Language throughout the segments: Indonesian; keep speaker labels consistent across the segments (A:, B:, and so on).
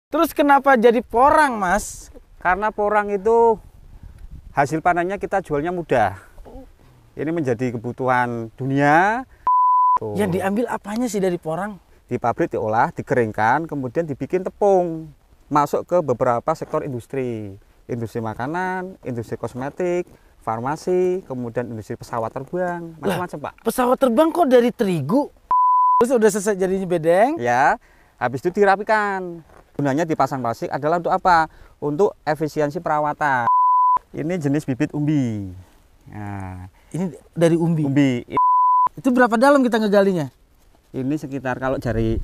A: Terus kenapa jadi porang, Mas?
B: Karena porang itu hasil panennya kita jualnya mudah. Ini menjadi kebutuhan dunia. Tuh.
A: Yang diambil apanya sih dari porang?
B: Di pabrik diolah, dikeringkan, kemudian dibikin tepung. Masuk ke beberapa sektor industri. Industri makanan, industri kosmetik, farmasi, kemudian industri pesawat terbang. Macam-macam, Pak.
A: Pesawat terbang kok dari terigu? Terus udah selesai jadinya bedeng?
B: Ya, habis itu dirapikan. Gunanya dipasang plastik adalah untuk apa? Untuk efisiensi perawatan. Ini jenis bibit umbi. Nah,
A: ini dari umbi.
B: Umbi.
A: Itu berapa dalam kita ngegalinya?
B: Ini sekitar kalau jarak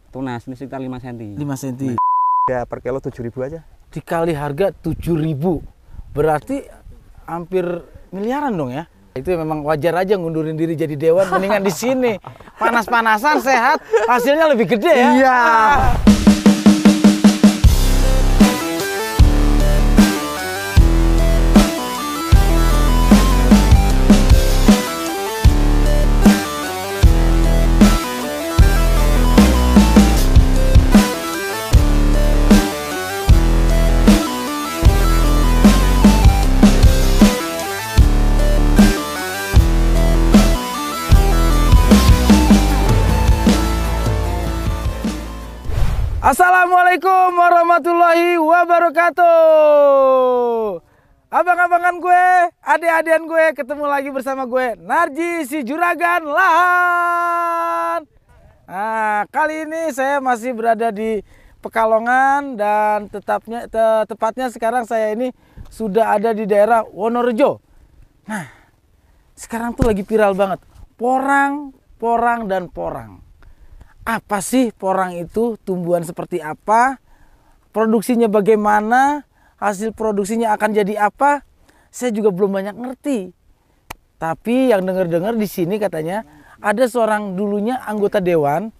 B: tunas ini sekitar 5 cm.
A: 5 cm.
B: Ya per kilo 7.000 aja.
A: Dikali harga 7.000. Berarti hampir miliaran dong ya? Itu memang wajar aja ngundurin diri jadi dewan, mendingan di sini. Panas-panasan sehat, hasilnya lebih gede ya.
B: Iya.
A: Assalamualaikum warahmatullahi wabarakatuh. Abang-abangan gue, adik-adian gue, ketemu lagi bersama gue, Narji si Juragan Lahan. Nah, kali ini saya masih berada di Pekalongan dan tepatnya sekarang saya ini sudah ada di daerah Wonorejo. Nah, sekarang tuh lagi viral banget, porang, dan porang. Apa sih porang itu? Tumbuhan seperti apa? Produksinya bagaimana? Hasil produksinya akan jadi apa? Saya juga belum banyak ngerti. Tapi yang dengar-dengar di sini katanya ada seorang dulunya anggota dewan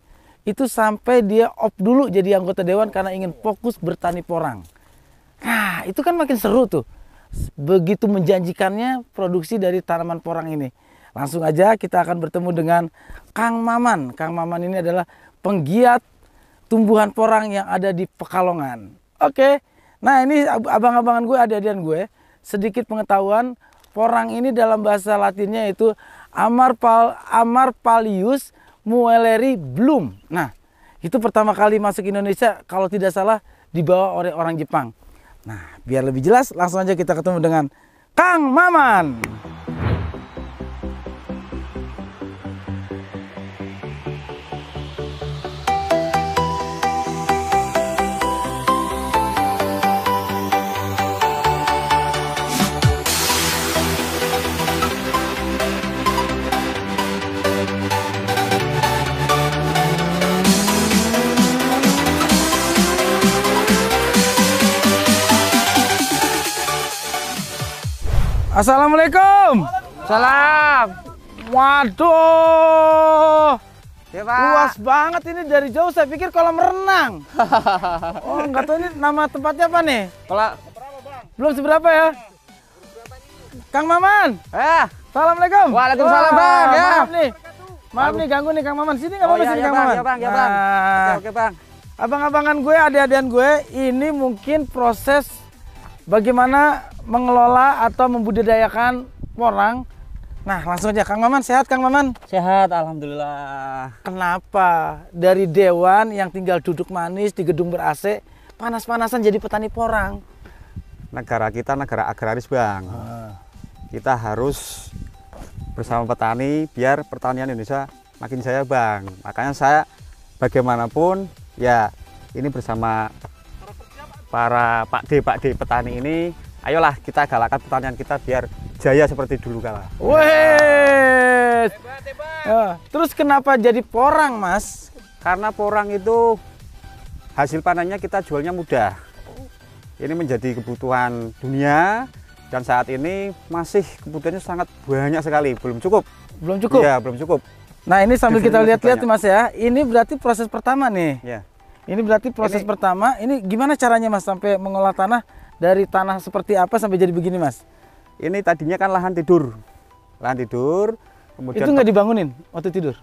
A: itu sampai dia off dulu jadi anggota dewan karena ingin fokus bertani porang. Nah, itu kan makin seru tuh. Begitu menjanjikannya produksi dari tanaman porang ini. Langsung aja kita akan bertemu dengan Kang Maman. Kang Maman ini adalah penggiat tumbuhan porang yang ada di Pekalongan. Oke, nah ini abang-abangan gue, adik-adian gue, sedikit pengetahuan, porang ini dalam bahasa latinnya itu Amarpalius muelleri Bloom. Nah, itu pertama kali masuk Indonesia kalau tidak salah dibawa oleh orang Jepang. Nah, biar lebih jelas langsung aja kita ketemu dengan Kang Maman. Assalamualaikum.
B: Salam.
A: Waduh,
B: Ya, Pak.
A: luas banget ini, dari jauh saya pikir kolam renang. Oh, nggak tahu ini nama tempatnya apa nih?
B: Kalau
A: Belum seberapa ya? Kang Maman. Assalamualaikum.
B: Waalaikumsalam, Bang. Ya.
A: Maaf nih ganggu nih Kang Maman. Sini nggak apa-apa sini Kang Maman.
B: Ya, Bang. Ya, Bang.
A: Nah,
B: Oke, Bang.
A: abang-abangan gue, adik-adian gue, ini mungkin proses bagaimana mengelola atau membudidayakan porang. Nah, langsung aja Kang Maman. Sehat Kang Maman?
B: Sehat, alhamdulillah.
A: Kenapa dari dewan yang tinggal duduk manis di gedung ber-AC, panas-panasan jadi petani porang?
B: Negara kita negara agraris, Bang. Kita harus bersama petani biar pertanian Indonesia makin jaya, Bang. Makanya saya bagaimanapun ya ini bersama para Pak D petani ini, ayolah kita galakkan pertanian kita biar jaya seperti dulu kala.
A: Wih. Terus kenapa jadi porang, Mas?
B: Karena porang itu hasil panennya kita jualnya mudah. Ini menjadi kebutuhan dunia dan saat ini masih kebutuhannya sangat banyak sekali, belum cukup.
A: Belum cukup?
B: Iya, belum cukup.
A: Nah, ini sambil kita lihat-lihat Mas ya, ini berarti proses pertama nih.
B: Ya.
A: Ini berarti proses pertama. Ini gimana caranya Mas sampai mengolah tanah dari tanah seperti apa sampai jadi begini, Mas?
B: Ini tadinya kan lahan tidur. Lahan tidur, kemudian
A: itu nggak dibangunin waktu tidur?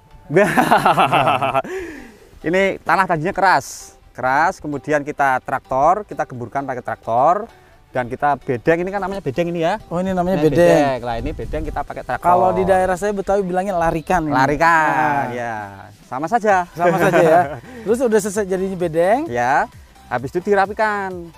B: Ini tanah tadinya keras. keras, kemudian kita traktor, kita gemburkan pakai traktor, dan kita bedeng. Ini kan namanya bedeng ini ya.
A: Oh, ini namanya bedeng.
B: Lah ini bedeng kita pakai traktor.
A: Kalau di daerah saya Betawi bilangnya larikan. Ini.
B: Larikan, ya sama saja.
A: Sama saja ya. Terus udah selesai jadinya bedeng.
B: Ya, habis itu dirapikan.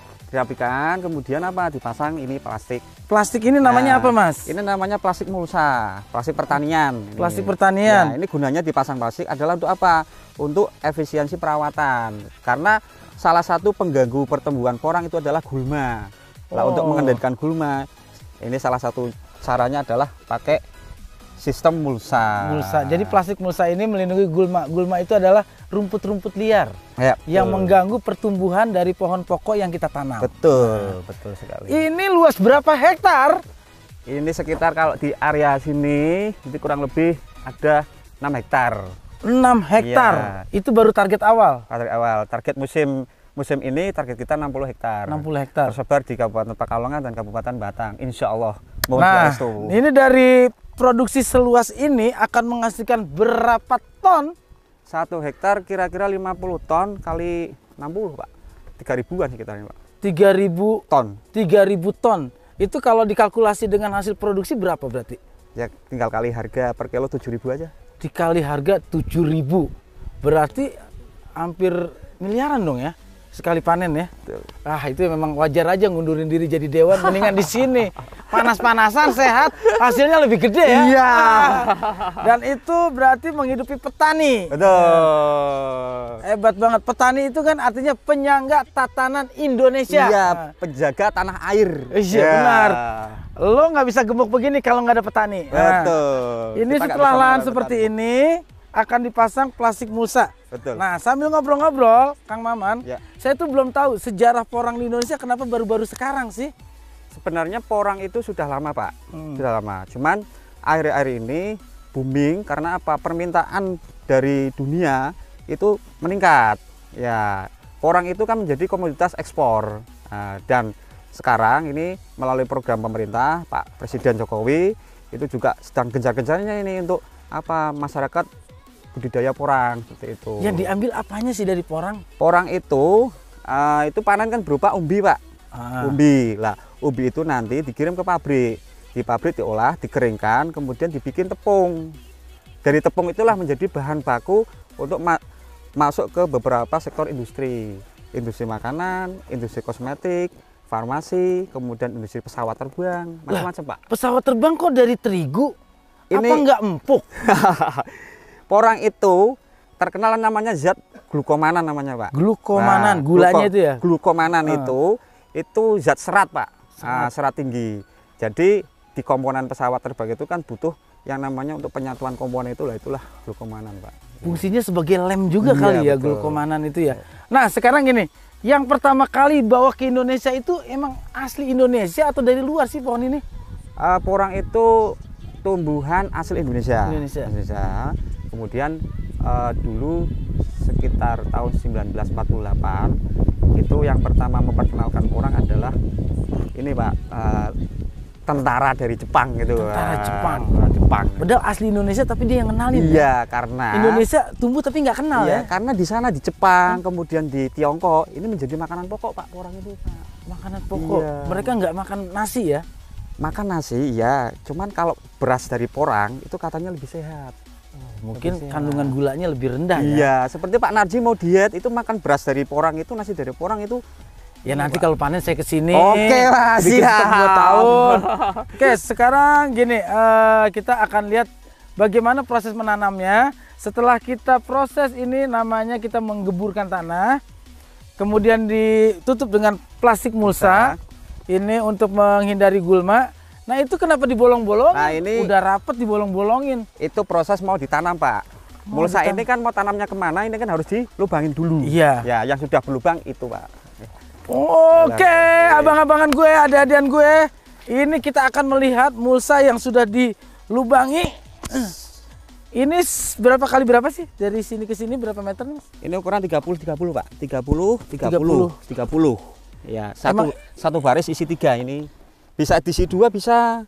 B: Kemudian apa? Dipasang ini plastik.
A: Plastik ini namanya apa, Mas?
B: Ini namanya plastik mulsa, plastik pertanian.
A: Plastik pertanian.
B: Ya, ini gunanya dipasang plastik adalah untuk apa? Untuk efisiensi perawatan. Karena salah satu pengganggu pertumbuhan porang itu adalah gulma. Nah, untuk mengendalikan gulma, ini salah satu caranya adalah pakai sistem mulsa.
A: Jadi plastik mulsa ini melindungi gulma. Gulma itu adalah rumput-rumput liar
B: ya,
A: yang mengganggu pertumbuhan dari pohon pokok yang kita tanam.
B: Betul, betul sekali.
A: Ini luas berapa hektar?
B: Ini sekitar kalau di area sini itu kurang lebih ada 6 hektar.
A: 6 hektar. Ya. Itu baru target awal.
B: Target musim ini target kita 60 hektar.
A: 60 hektar.
B: Tersebar di Kabupaten Pekalongan dan Kabupaten Batang. Insya Allah.
A: Nah, ini dari produksi seluas ini akan menghasilkan berapa ton?
B: 1 hektar kira-kira 50 ton kali 60, Pak. 3.000-an sekitarnya, Pak.
A: 3.000
B: ton.
A: 3.000 ton. Itu kalau dikalkulasi dengan hasil produksi berapa berarti?
B: Ya tinggal kali harga per kilo 7.000 aja.
A: Dikali harga 7.000. Berarti hampir miliaran dong ya. Sekali panen ya.
B: Betul.
A: Itu memang wajar aja ngundurin diri jadi dewan, mendingan di sini. Panas-panasan sehat, hasilnya lebih gede ya.
B: Iya.
A: Dan itu berarti menghidupi petani.
B: Betul.
A: Hebat banget. Petani itu kan artinya penyangga tatanan Indonesia.
B: Iya, penjaga tanah air.
A: Iya, benar. Lo nggak bisa gemuk begini kalau nggak ada petani.
B: Betul.
A: Ini setelah lahan seperti ini akan dipasang plastik mulsa.
B: Betul.
A: Nah, sambil ngobrol-ngobrol, Kang Maman,
B: ya.
A: Saya tuh belum tahu sejarah porang di Indonesia kenapa baru-baru sekarang sih?
B: Sebenarnya porang itu sudah lama, Pak. Sudah lama. Cuman akhir-akhir ini booming karena apa? Permintaan dari dunia itu meningkat. Ya, porang itu kan menjadi komoditas ekspor. Dan sekarang ini melalui program pemerintah Pak Presiden Jokowi itu juga sedang gencar-gencarnya ini untuk apa? Masyarakat budidaya porang seperti itu.
A: Yang diambil apanya sih dari porang?
B: Porang itu panen kan berupa umbi, Pak. Umbi. Lah, umbi itu nanti dikirim ke pabrik. Di pabrik diolah, dikeringkan, kemudian dibikin tepung. Dari tepung itulah menjadi bahan baku untuk masuk ke beberapa sektor industri. Industri makanan, industri kosmetik, farmasi, kemudian industri pesawat terbang, macam-macam, Pak.
A: Pesawat terbang kok dari terigu?
B: Ini
A: apa nggak empuk?
B: Porang itu terkenal namanya zat glukomanan namanya, Pak.
A: Glukomanan, gulanya itu ya?
B: Glukomanan itu zat serat, Pak. Serat tinggi. Jadi di komponen pesawat terbang itu kan butuh yang namanya untuk penyatuan komponen itulah glukomanan, Pak.
A: Fungsinya sebagai lem juga kali ya,
B: betul.
A: Glukomanan itu ya. Nah, sekarang gini, yang pertama kali bawa ke Indonesia itu emang asli Indonesia atau dari luar sih pohon ini?
B: Porang itu tumbuhan asli Indonesia. Kemudian dulu sekitar tahun 1948 itu yang pertama memperkenalkan porang adalah ini, Pak, tentara dari Jepang gitu.
A: Tentara Jepang.
B: Padahal
A: asli Indonesia tapi dia yang kenalin.
B: Iya, karena
A: Indonesia tumbuh tapi nggak kenal ya.
B: Karena di sana di Jepang, kemudian di Tiongkok ini menjadi makanan pokok, Pak, porang itu, Pak.
A: Makanan pokok. Iya. Mereka nggak makan nasi ya?
B: Makan nasi, ya. Cuman kalau beras dari porang itu katanya lebih sehat.
A: Mungkin kandungan gulanya lebih rendah ya.
B: Iya, seperti Pak Narji mau diet itu makan beras dari porang itu, nasi dari porang itu.
A: Ya nanti kalau panen saya kesini.
B: Oke, Mas.
A: Siap. 2 tahun. Oke, sekarang gini, kita akan lihat bagaimana proses menanamnya. Setelah kita proses ini namanya kita menggeburkan tanah. Kemudian ditutup dengan plastik mulsa. Ini untuk menghindari gulma. Nah, itu kenapa dibolong-bolong?
B: Nah, ini
A: udah rapet dibolong-bolongin.
B: Itu proses mau ditanam, Pak. Mulsa ini kan mau tanamnya kemana? Ini kan harus dilubangin dulu.
A: Iya.
B: Ya, yang sudah berlubang itu, Pak.
A: Oke, abang-abangan gue, adik-adikan gue. Ini kita akan melihat mulsa yang sudah dilubangi. Ini berapa kali berapa sih? Dari sini ke sini berapa meter, Mas?
B: Ini ukuran 30, Pak. 30. Ya, satu baris isi 3 ini. Bisa diisi 2 bisa.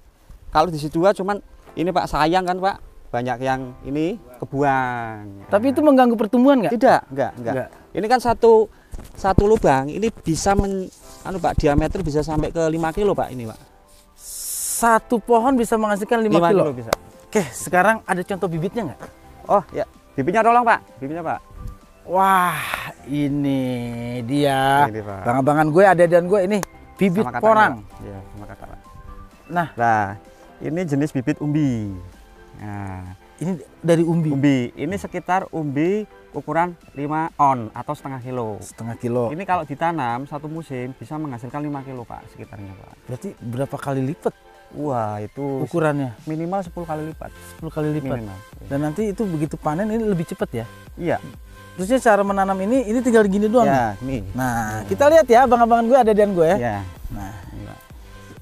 B: Kalau diisi 2 cuman ini, Pak, sayang kan, Pak. Banyak yang ini kebuang.
A: Tapi itu mengganggu pertumbuhan nggak?
B: Tidak, enggak. Ini kan satu satu lubang ini bisa Pak, diameter bisa sampai ke 5 kilo Pak ini Pak.
A: Satu pohon bisa menghasilkan 5 kilo
B: bisa.
A: Oke, sekarang ada contoh bibitnya nggak?
B: Oh ya, bibitnya tolong Pak, bibitnya Pak.
A: Wah, ini dia.
B: Ini, Pak.
A: Bang-bangan gue, adik-adikan gue ini bibit
B: Sama
A: porang.
B: Iya, sama kakak Pak.
A: Nah,
B: ini jenis bibit umbi. Nah,
A: ini dari umbi.
B: umbi, ini sekitar umbi ukuran 5 on atau setengah kilo.
A: Setengah kilo.
B: Ini kalau ditanam satu musim bisa menghasilkan 5 kilo Pak sekitarnya Pak.
A: Berarti berapa kali lipat
B: Wah, itu
A: ukurannya?
B: minimal 10 kali lipat.
A: 10 kali lipat.
B: Minimal.
A: Dan nanti itu begitu panen ini lebih cepat ya?
B: Iya.
A: Terusnya cara menanam ini tinggal gini doang.
B: Ya,
A: nih?
B: nih.
A: Nah, kita lihat ya abang-abangan gue, adik-adikan gue ya.
B: Ya.
A: Nah,
B: Ini, Pak.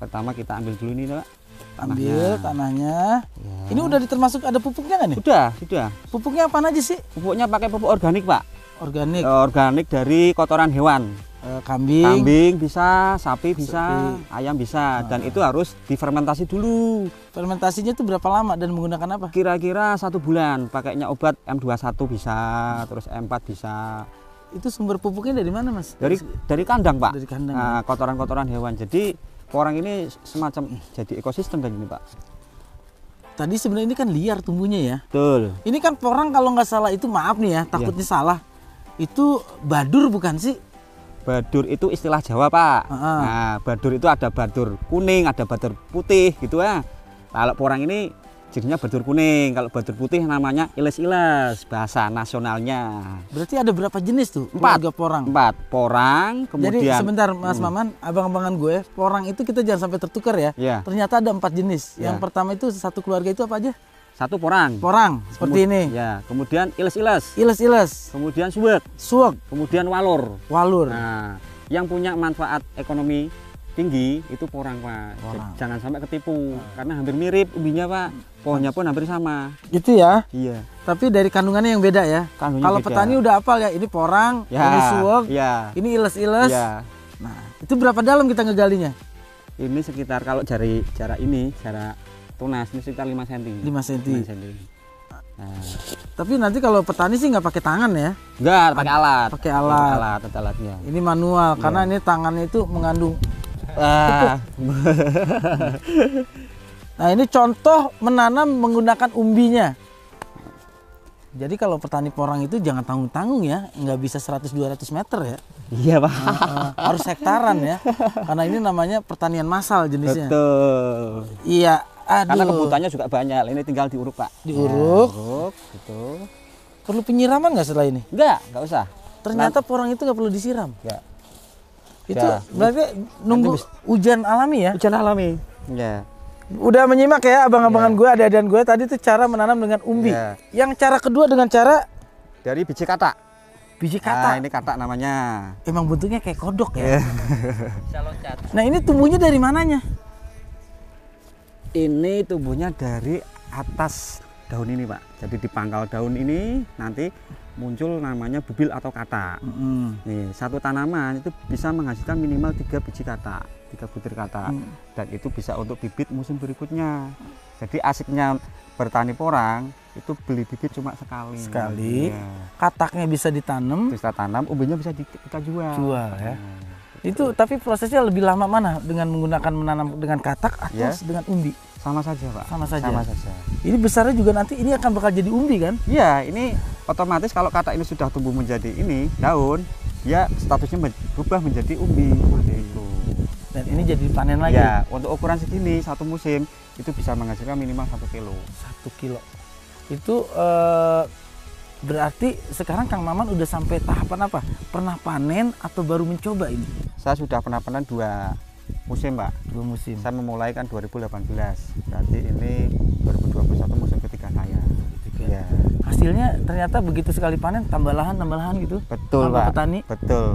B: Pertama kita ambil dulu nih Pak.
A: ambil tanahnya.
B: Ya.
A: Ini udah termasuk ada pupuknya nggak nih?
B: Sudah.
A: Pupuknya apa aja sih?
B: Pupuknya pakai pupuk organik Pak.
A: Organik.
B: Organik dari kotoran hewan.
A: Kambing.
B: Kambing bisa, sapi bisa, ayam bisa, dan itu harus difermentasi dulu.
A: Fermentasinya itu berapa lama dan menggunakan apa?
B: Kira-kira 1 bulan. Pakainya obat M21 bisa, terus M4 bisa.
A: Itu sumber pupuknya dari mana, Mas?
B: Dari kandang Pak.
A: Dari kandang.
B: Nah, kotoran-kotoran hewan. Jadi porang ini semacam jadi ekosistem kayak gini Pak.
A: Tadi sebenarnya ini kan liar tumbuhnya ya.
B: Betul.
A: Ini kan porang kalau nggak salah itu, maaf nih ya, takutnya salah. Itu badur bukan sih?
B: Badur itu istilah Jawa Pak. Nah, badur itu ada badur kuning, ada badur putih gitu ya. Kalau porang ini jadinya badur kuning, kalau badur putih namanya iles-iles bahasa nasionalnya.
A: Berarti ada berapa jenis tuh?
B: 4
A: porang.
B: 4 porang, kemudian.
A: Jadi sebentar Mas Maman, abang-abangan gue, porang itu kita jangan sampai tertukar ya.
B: Ya.
A: Ternyata ada 4 jenis.
B: Ya.
A: Yang pertama itu satu keluarga itu apa aja?
B: 1 porang.
A: Porang seperti ini.
B: Ya, kemudian iles-iles.
A: Iles-iles.
B: Kemudian suwek.
A: Suwek.
B: Kemudian walur.
A: Walur.
B: Nah, yang punya manfaat ekonomi tinggi itu porang Pak.
A: Porang.
B: Jangan sampai ketipu karena hampir mirip umbinya Pak. Pohonnya pun hampir sama.
A: Gitu ya.
B: Iya.
A: Tapi dari kandungannya yang beda ya.
B: Kandungannya
A: Kalau
B: beda.
A: petani udah hafal ya, ini porang,
B: Ya,
A: ini suwek,
B: ya.
A: ini iles-iles.
B: Ya.
A: Nah, itu berapa dalam kita ngegalinya?
B: Ini sekitar kalau jarak tunas ini sekitar 5 cm.
A: 5 cm.
B: 5 cm. Nah,
A: Tapi nanti kalau petani sih nggak pakai tangan ya.
B: enggak, pakai alat.
A: Pakai alat.
B: Ada alatnya.
A: Ini manual karena ini tangannya itu mengandung. Nah, ini contoh menanam menggunakan umbinya. Jadi kalau petani porang itu jangan tanggung-tanggung ya, nggak bisa 100-200 meter ya.
B: Iya Pak.
A: Harus hektaran ya, karena ini namanya pertanian massal jenisnya.
B: Betul.
A: Iya, aduh.
B: Karena kebutuhannya juga banyak. Ini tinggal diuruk Pak.
A: Diuruk.
B: Diuruk, gitu.
A: Perlu penyiraman nggak setelah ini?
B: Enggak usah.
A: Ternyata porang itu nggak perlu disiram.
B: Ya.
A: Itu
B: Ya.
A: berarti nunggu hujan alami ya?
B: Hujan alami. Ya.
A: Udah menyimak ya abang-abangan gue, adik-adikan gue tadi tuh cara menanam dengan umbi.
B: Ya.
A: Yang cara kedua dengan cara
B: Dari biji katak.
A: biji
B: Nah,
A: katak.
B: ini katak namanya.
A: Emang bentuknya kayak kodok ya. Nah, ini tumbuhnya dari mananya?
B: Ini tumbuhnya dari atas daun ini Pak. Jadi di pangkal daun ini nanti muncul namanya bubil atau katak. Nih, satu tanaman itu bisa menghasilkan minimal 3 biji katak, 3 butir katak. Dan itu bisa untuk bibit musim berikutnya. Jadi asiknya bertani porang itu beli bibit cuma sekali. Ya.
A: Kataknya bisa ditanam,
B: Bisa tanam, umbinya bisa kita jual.
A: ya. Itu tapi prosesnya lebih lama mana dengan menggunakan menanam dengan katak atau
B: Ya.
A: dengan umbi?
B: Sama saja Pak.
A: Sama saja.
B: Sama saja.
A: Ini besarnya juga nanti ini akan bakal jadi umbi kan?
B: Iya, ini otomatis kalau katak ini sudah tumbuh menjadi ini daun, dia statusnya berubah menjadi umbi seperti itu.
A: Dan ini jadi panen lagi.
B: Ya, untuk ukuran segini satu musim itu bisa menghasilkan minimal 1 kilo.
A: 1 kilo. Itu berarti sekarang Kang Maman udah sampai tahapan apa? Pernah panen atau baru mencoba ini?
B: Saya sudah pernah panen 2 musim, Pak.
A: 2 musim.
B: Saya memulai kan 2018. Berarti ini 2021 musim ketiga saya. Ya.
A: Hasilnya ternyata begitu sekali panen tambah lahan gitu.
B: Betul,
A: tambah
B: Pak.
A: petani.
B: Betul.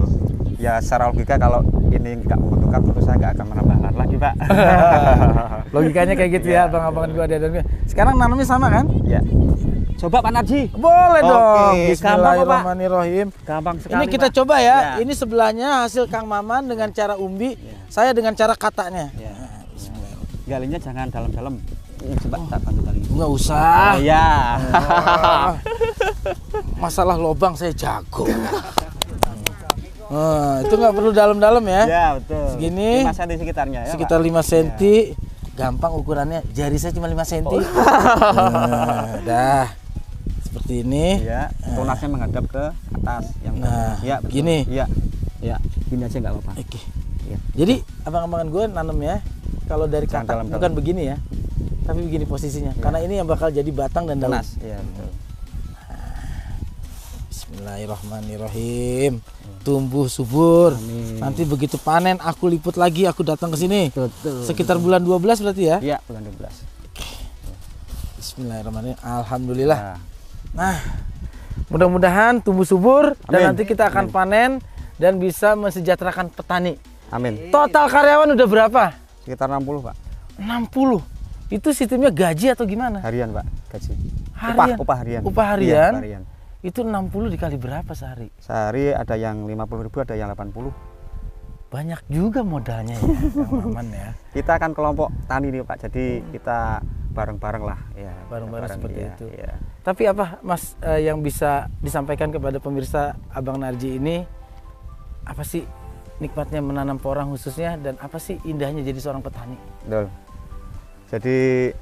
B: Ya secara logika kalau ini nggak menguntungkan tentu saya nggak akan menambah lahan lagi, Pak.
A: Logikanya kayak gitu ya, abang-abangan gua ada. Sekarang nanamnya sama kan?
B: Ya. Coba Pak Narji.
A: Boleh
B: Oke,
A: dong.
B: gampang, Pak.
A: Bismillahirrahmanirrahim.
B: Gampang sekali.
A: Ini kita
B: Pak.
A: coba ya.
B: Ya.
A: Ini sebelahnya hasil Kang Maman dengan cara umbi, saya dengan cara kataknya.
B: Ya. Galinya jangan dalam-dalam. Coba tak bantu tali.
A: Enggak usah.
B: Ya.
A: Masalah lobang saya jago. Itu nggak perlu dalam-dalam ya?
B: Ya betul.
A: Segini.
B: 5 cm sekitarnya ya.
A: Sekitar
B: Pak?
A: 5 cm. Ya. Gampang ukurannya. Jari saya cuma 5 cm. Dah. Seperti ini.
B: Ya. Tunasnya menghadap ke atas. Yang ya, betul.
A: Gini.
B: Iya. Ya. Gini aja nggak apa-apa.
A: Oke.
B: Ya.
A: Jadi abang-abangan gue nanam ya. Kalau dari
B: Jangan
A: kakak
B: dalam-dalam.
A: bukan begini ya. Tapi begini posisinya. Karena ini yang bakal jadi batang dan daun.
B: Tunas. Iya betul.
A: Bismillahirrahmanirrahim. Tumbuh subur.
B: Amin.
A: Nanti begitu panen aku liput lagi, aku datang ke sini.
B: Betul.
A: Sekitar bulan 12 berarti ya?
B: Iya, bulan 12.
A: Bismillahirrahmanirrahim. Alhamdulillah.
B: Ya.
A: Nah, mudah-mudahan tumbuh subur dan
B: Amin.
A: nanti kita akan panen dan bisa mensejahterakan petani.
B: Amin.
A: Total karyawan udah berapa?
B: Sekitar 60, Pak.
A: 60. Itu sistemnya gaji atau gimana?
B: Harian, Pak, gaji.
A: Harian.
B: Upah harian.
A: Upah harian.
B: Iya, upah harian.
A: Itu 60 dikali berapa sehari?
B: Sehari ada yang 50.000, ada yang 80.
A: Banyak juga modalnya ya, Kang Maman ya.
B: Kita akan kelompok tani nih, Pak. Jadi kita bareng-bareng lah ya.
A: Bareng-bareng seperti
B: ya,
A: itu.
B: Ya.
A: Tapi apa Mas yang bisa disampaikan kepada pemirsa Abang Narji ini, apa sih nikmatnya menanam porang khususnya dan apa sih indahnya jadi seorang petani?
B: Betul. Jadi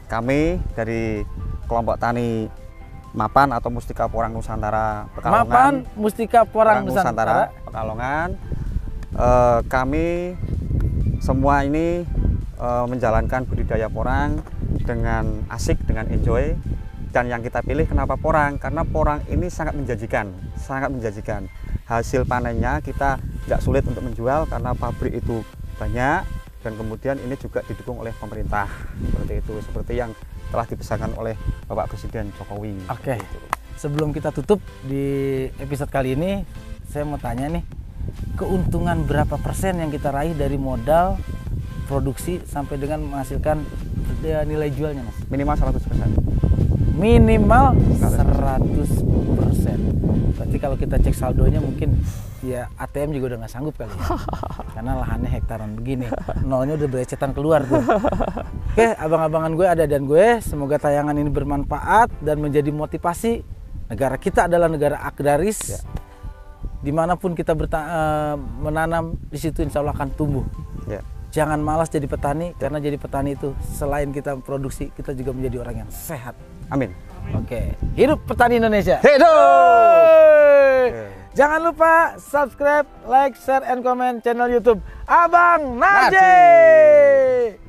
B: kami dari kelompok tani Mapan atau Mustika Porang Nusantara Pekalongan.
A: Mapan Mustika Porang Nusantara
B: Pekalongan. Kami semua ini menjalankan budidaya porang dengan asik, dengan enjoy. Dan yang kita pilih kenapa porang? Karena porang ini sangat menjanjikan, sangat menjanjikan. Hasil panennya kita tidak sulit untuk menjual karena pabrik itu banyak dan kemudian ini juga didukung oleh pemerintah seperti itu, seperti yang telah dipesankan oleh Bapak Presiden Jokowi.
A: Oke. Sebelum kita tutup di episode kali ini, saya mau tanya nih, keuntungan berapa persen yang kita raih dari modal produksi sampai dengan menghasilkan nilai jualnya, Mas?
B: Minimal 100%.
A: Minimal 100%. Berarti kalau kita cek saldonya mungkin ya ATM juga udah nggak sanggup kali ya. Karena lahannya hektaran begini, nolnya udah berecetan keluar tuh. Oke, abang-abangan gue ada dan gue, semoga tayangan ini bermanfaat dan menjadi motivasi. Negara kita adalah negara agraris. Ya. Dimanapun kita menanam, di situ insya Allah akan tumbuh. Ya. Jangan malas jadi petani, karena jadi petani itu selain kita produksi, kita juga menjadi orang yang sehat.
B: Amin.
A: Oke, hidup petani Indonesia.
B: Hidup.
A: Jangan lupa subscribe, like, share, and comment channel YouTube Abang Narji.